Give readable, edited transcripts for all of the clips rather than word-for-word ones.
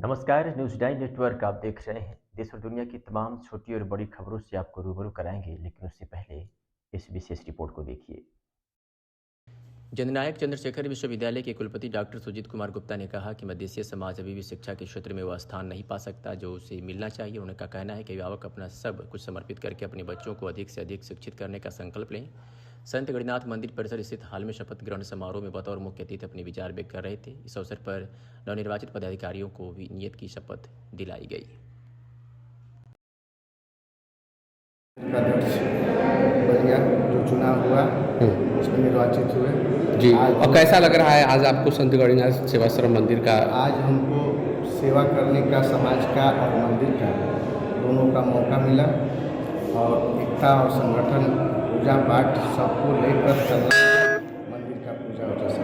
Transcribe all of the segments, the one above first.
नमस्कार, news 9 network आप देख रहे हैं। देश और दुनिया की तमाम छोटी और बड़ी खबरों से आपको रूबरू कराएंगे, लेकिन उससे पहले इस विशेष रिपोर्ट को देखिए। जननायक चंद्रशेखर विश्वविद्यालय के कुलपति डॉक्टर सुजीत कुमार गुप्ता ने कहा कि मध्यदेशीय समाज अभी भी शिक्षा के क्षेत्र में वह स्थान नहीं पा सकता जो उसे मिलना चाहिए। उनका कहना है कि अभिभावक अपना सब कुछ समर्पित करके अपने बच्चों को अधिक से अधिक शिक्षित करने का संकल्प लें। संत गणिनाथ मंदिर परिसर स्थित हाल में शपथ ग्रहण समारोह में बतौर मुख्य अतिथि अपने विचार व्यक्त कर रहे थे। इस अवसर पर नवनिर्वाचित पदाधिकारियों को भी नियत की शपथ दिलाई गई। अध्यक्ष बलिया जो चुनाव हुआ उसमें निर्वाचित हुए जी। और कैसा लग रहा है आज आपको संत गणिनाथ सेवाश्रम मंदिर का? आज हमको सेवा करने का समाज का और मंदिर का दोनों का मौका मिला और एकता और संगठन पूजा पाठ सबको लेकर चलना, मंदिर का पूजा वजह से।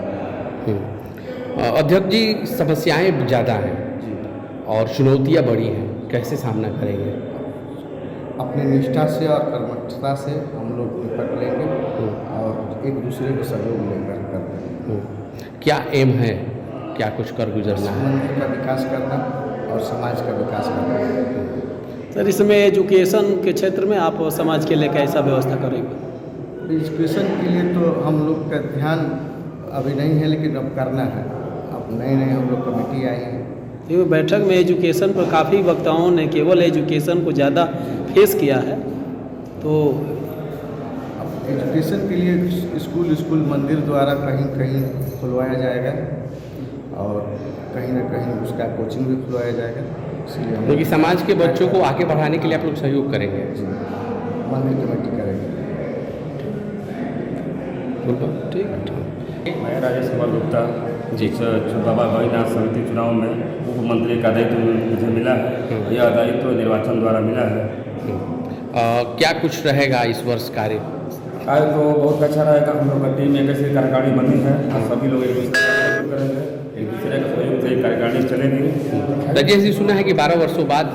अध्यक्ष जी, समस्याएं ज़्यादा हैं जी और चुनौतियां बड़ी हैं, कैसे सामना करेंगे? अपनी निष्ठा से और कर्मठता से हम लोग निपट लेंगे और एक दूसरे को सहयोग लेकर करते। क्या एम है, क्या कुछ कर गुजरना है? मंदिर का विकास करना और समाज का विकास करना। सर, इसमें एजुकेशन के क्षेत्र में आप समाज के लिए कैसा व्यवस्था करेंगे? एजुकेशन के लिए तो हम लोग का ध्यान अभी नहीं है, लेकिन अब करना है। अब नए हम लोग कमेटी आई है। ये बैठक में एजुकेशन पर काफ़ी वक्ताओं ने केवल एजुकेशन को ज़्यादा फेस किया है, तो अब एजुकेशन के लिए स्कूल मंदिर द्वारा कहीं कहीं खुलवाया जाएगा और कहीं ना कहीं उसका कोचिंग भी खुलवाया जाएगा। इसलिए क्योंकि समाज के बच्चों को आगे बढ़ाने के लिए आप लोग सहयोग करेंगे। मंदिर कमेटी करेंगे। ठीक। मैं राजेश कुमार गुप्ता जी बाबा गणिनाथ समिति चुनाव में उप मंत्री का दायित्व मुझे मिला है। यह दायित्व निर्वाचन द्वारा मिला है। क्या कुछ रहेगा इस वर्ष कार्य? आज तो बहुत अच्छा रहेगा। हम लोग का टीम एक ऐसी कार्यकारिणी बनी है और सभी लोग एक दूसरे का सहयोग करेंगे, एक दूसरे का सहयोग से कार्यकारिणी चलेगी। राजेश जी, सुना है कि 12 वर्षों बाद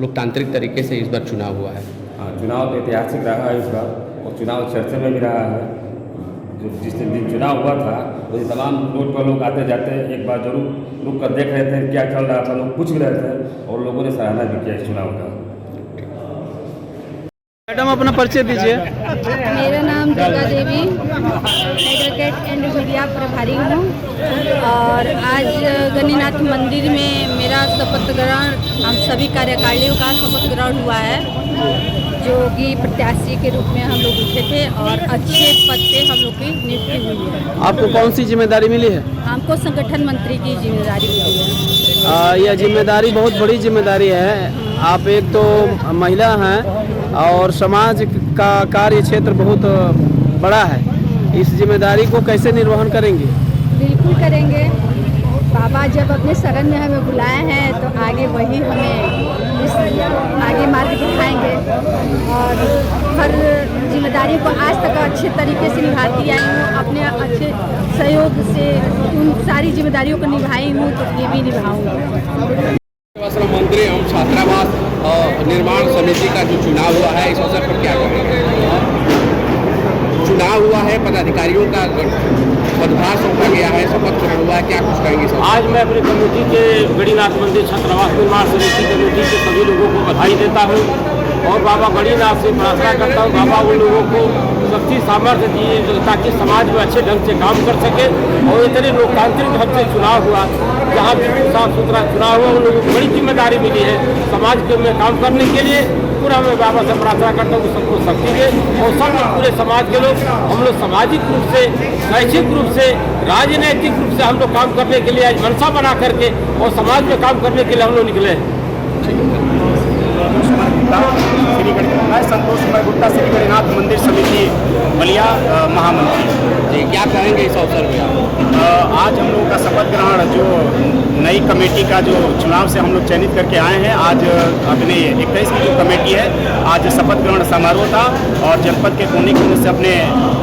लोकतांत्रिक तरीके से इस बार चुनाव हुआ है। हाँ, चुनाव तो ऐतिहासिक रहा है इस बार और चुनाव चर्चा में भी रहा है। जो जिस दिन चुनाव हुआ था वही तमाम रोड पर लोग आते जाते एक बार जरूर रुक कर देख रहे थे क्या चल रहा था, लोग पूछ भी रहे थे और लोगों ने सराहना भी किया इस चुनाव का। मैडम, अपना परिचय दीजिए। मेरा नाम Durga Devi, advocate and media प्रभारी हूँ और आज गणिनाथ मंदिर में मेरा शपथ ग्रहण, हम सभी कार्यकारिणियों का शपथ ग्रहण हुआ है, जो कि प्रत्याशी के रूप में हम लोग उठे थे और अच्छे पद पे हम लोग की नियुक्ति हुई है। आपको कौन सी जिम्मेदारी मिली है? हमको संगठन मंत्री की जिम्मेदारी मिली है। यह जिम्मेदारी बहुत बड़ी जिम्मेदारी है। आप एक तो महिला हैं और समाज का कार्य क्षेत्र बहुत बड़ा है। इस जिम्मेदारी को कैसे निर्वहन करेंगे? बिल्कुल करेंगे। बाबा जब अपने शरण में हमें बुलाए हैं तो आगे वही हमें आगे मार्ग दिखाएंगे और हर जिम्मेदारी को आज तक अच्छे तरीके से निभाती आई हूँ। अपने अच्छे सहयोग से उन सारी जिम्मेदारियों को निभाई हूँ, तो ये भी निभाऊंगी। सेवाश्रम मंदिर एवं छात्रावास निर्माण समिति का जो चुनाव हुआ है, इस अवसर पर क्या करेंगे? चुनाव हुआ है, पदाधिकारियों का पदभार सौंपा गया है, शपथ ग्रहण हुआ है, क्या कुछ कहेंगे? आज मैं अपनी कमेटी के गणिनाथ मंदिर छात्रावास निर्माण समिति कमेटी के सभी लोगों को बधाई देता हूँ और बाबा गणिनाथ से प्रार्थना करता हूँ बाबा उन लोगों को शक्ति सामर्थ्य दिए ताकि समाज में अच्छे ढंग से काम कर सके और इतने लोकतांत्रिक ढंग से चुनाव हुआ, जहाँ साफ सुथरा चुनाव हुआ, उन लोगों को बड़ी जिम्मेदारी मिली है समाज के में काम करने के लिए। पूरा मैं बाबा से प्रार्थना करता हूँ सबको शक्ति दे और सब पूरे समाज के लोग, हम लोग सामाजिक रूप से, शैक्षिक रूप से, राजनीतिक रूप से हम लोग काम करने के लिए आज मनसा बना करके और समाज में काम करने के लिए हम लोग निकले हैं। मैं संतोष कुमार गुप्ता, श्री गणिनाथ मंदिर समिति बलिया महामंत्री जी। क्या कहेंगे इस अवसर में? आज हम लोगों का शपथ ग्रहण जो नई कमेटी का जो चुनाव से हम लोग चयनित करके आए हैं, आज अपने 21 की जो कमेटी है, आज शपथ ग्रहण समारोह था और जनपद के कोने कोने से अपने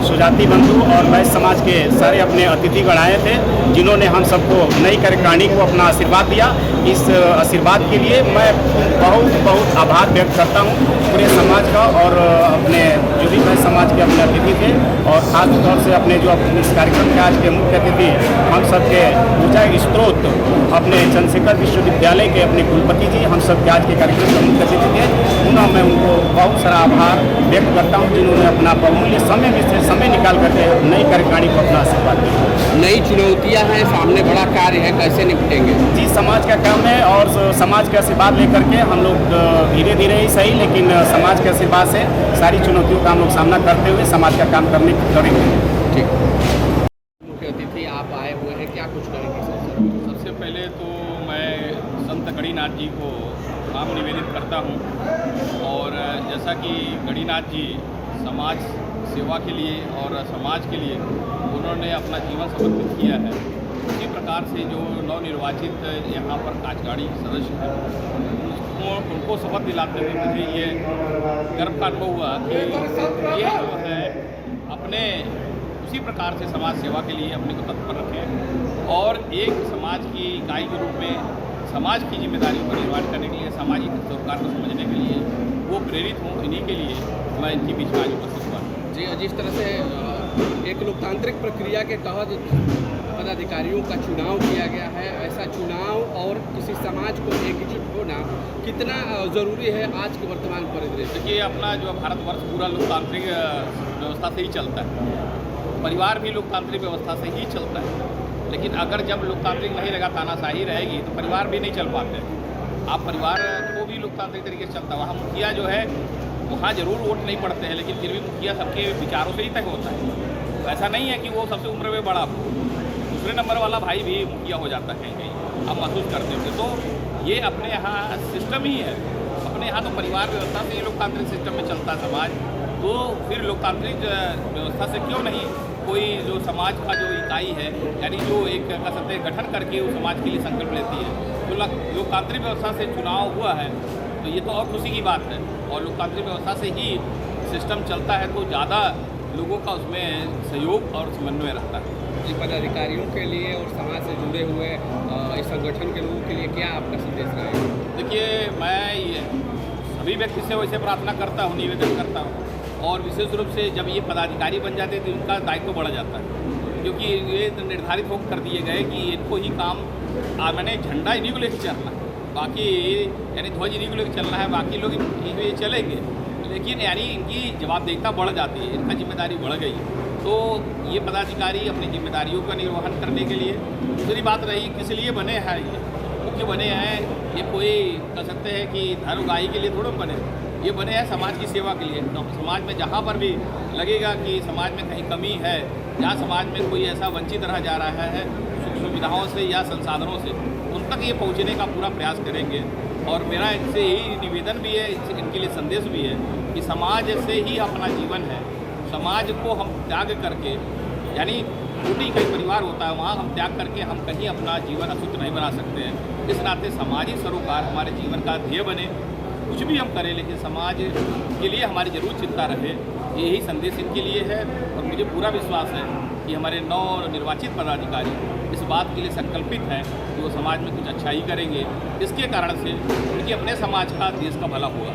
सुजाति बंधु और वैश्य समाज के सारे अपने अतिथिगण आए थे, जिन्होंने हम सबको नई कार्यकारिणी को अपना आशीर्वाद दिया। इस आशीर्वाद के लिए मैं बहुत बहुत आभार व्यक्त करता हूँ पूरे समाज का और अपने जो भी वैश्य समाज के अपने अतिथि थे, और ख़ास तौर से अपने जो इस कार्यक्रम के आज के मुख्य अतिथि हम सबके ऊर्जा स्रोत अपने चंद्रशेखर विश्वविद्यालय के अपने कुलपति जी हम सब के आज के कार्यक्रम के मुख्य अतिथि थे। पुनः मैं उनको बहुत सारा आभार व्यक्त करता हूँ, जिन्होंने अपना बहुमूल्य समय में से समय निकाल करके नई कार्यकारिणी को अपना आशीर्वाद दिया। नई चुनौतियां हैं सामने, बड़ा कार्य है, कैसे निपटेंगे? जी, समाज का काम है और समाज के आशीर्वाद लेकर के हम लोग धीरे धीरे ही सही, लेकिन समाज के आशीर्वाद से सारी चुनौतियों का हम लोग सामना करते हुए समाज का काम करेंगे। ठीक, मुख्य अतिथि आप आए हुए हैं, क्या कुछ करेंगे? सबसे पहले तो मैं संत गणिनाथ जी को नाम निवेदित करता हूँ, और जैसा कि गणिनाथ जी समाज सेवा के लिए और समाज के लिए उन्होंने अपना जीवन समर्पित किया है, उसी प्रकार से जो नवनिर्वाचित यहाँ पर काजगाड़ी सदस्य हैं उनको शपथ दिलाते हुए मुझे ये गर्व का अनुभव हुआ कि ये जो है अपने उसी प्रकार से समाज सेवा के लिए अपने को तत्पर रखें और एक समाज की इकाई के रूप में समाज की जिम्मेदारियों का निर्वहन करने के लिए, सामाजिक सरोकार को समझने के लिए वो प्रेरित हूँ। इन्हीं के लिए मैं इनके बीच में आज उपस्थित हुआ। जी, जिस तरह से एक लोकतांत्रिक प्रक्रिया के तहत पदाधिकारियों का चुनाव किया गया है, ऐसा चुनाव और किसी समाज को एकजुट होना कितना ज़रूरी है आज के वर्तमान परिदृश्य? देखिए, अपना जो भारतवर्ष पूरा लोकतांत्रिक व्यवस्था से ही चलता है, परिवार भी लोकतांत्रिक व्यवस्था से ही चलता है, लेकिन अगर जब लोकतांत्रिक नहीं रहेगा, तानाशाही रहेगी, तो परिवार भी नहीं चल पाते। आप परिवार को भी लोकतांत्रिक तरीके से चलता है। वहाँ मुखिया जो है वहाँ जरूर वोट नहीं पड़ते हैं, लेकिन फिर भी मुखिया सबके विचारों से ही तय होता है। तो ऐसा नहीं है कि वो सबसे उम्र में बड़ा हो, दूसरे नंबर वाला भाई भी मुखिया हो जाता है कहीं कहीं, आप महसूस करते होंगे। तो ये अपने यहाँ सिस्टम ही है, अपने यहाँ तो परिवार व्यवस्था से ही लोकतांत्रिक सिस्टम में चलता है समाज, तो फिर लोकतांत्रिक व्यवस्था से क्यों नहीं कोई जो समाज का जो इकाई है, यानी जो एक कह सकते हैं गठन करके वो समाज के लिए संकल्प लेती है, तो लोकतांत्रिक व्यवस्था से चुनाव हुआ है, तो ये तो और खुशी की बात है। और लोकतांत्रिक व्यवस्था से ही सिस्टम चलता है, तो ज़्यादा लोगों का उसमें सहयोग और समन्वय रहता है। जी, पदाधिकारियों के लिए और समाज से जुड़े हुए इस संगठन के लोगों के लिए क्या आपका संदेश रहेगा? देखिए, मैं ये सभी व्यक्ति से वैसे प्रार्थना करता हूँ, निवेदन करता हूँ, और विशेष रूप से जब ये पदाधिकारी बन जाते हैं तो उनका दायित्व बढ़ जाता है, क्योंकि ये निर्धारित होकर कर दिए गए कि इनको ही काम मैंने झंडा इन्हीं को लेकर चलना है, बाकी यानी ध्वज इन्हीं को लेकर चलना है, बाकी लोग ये चलेंगे, लेकिन यानी इनकी जवाबदेहिता बढ़ जाती है, इनका जिम्मेदारी बढ़ गई। तो ये पदाधिकारी अपनी जिम्मेदारियों का निर्वहन करने के लिए, दूसरी बात रही किस लिए बने हैं, ये मुख्य बने हैं, ये कोई कह सकते हैं कि धर्म गाही के लिए थोड़ा बने, ये बने हैं समाज की सेवा के लिए। तो समाज में जहाँ पर भी लगेगा कि समाज में कहीं कमी है, या समाज में कोई ऐसा वंचित रह जा रहा है सुख सुविधाओं से या संसाधनों से, उन तक ये पहुँचने का पूरा प्रयास करेंगे। और मेरा इनसे यही निवेदन भी है, इनके लिए संदेश भी है कि समाज से ही अपना जीवन है, समाज को हम त्याग करके, यानी छोटी कहीं परिवार होता है वहाँ हम त्याग करके हम कहीं अपना जीवन अशुद्ध नहीं बना सकते हैं। इस नाते सामाजिक सरोकार हमारे जीवन का ध्येय बने, कुछ भी हम करें लेकिन समाज के लिए हमारी जरूर चिंता रहे, यही संदेश इनके लिए है। और मुझे पूरा विश्वास है कि हमारे नवनिर्वाचित पदाधिकारी इस बात के लिए संकल्पित हैं कि वो समाज में कुछ अच्छा ही करेंगे, इसके कारण से उनके अपने समाज का, देश का भला होगा।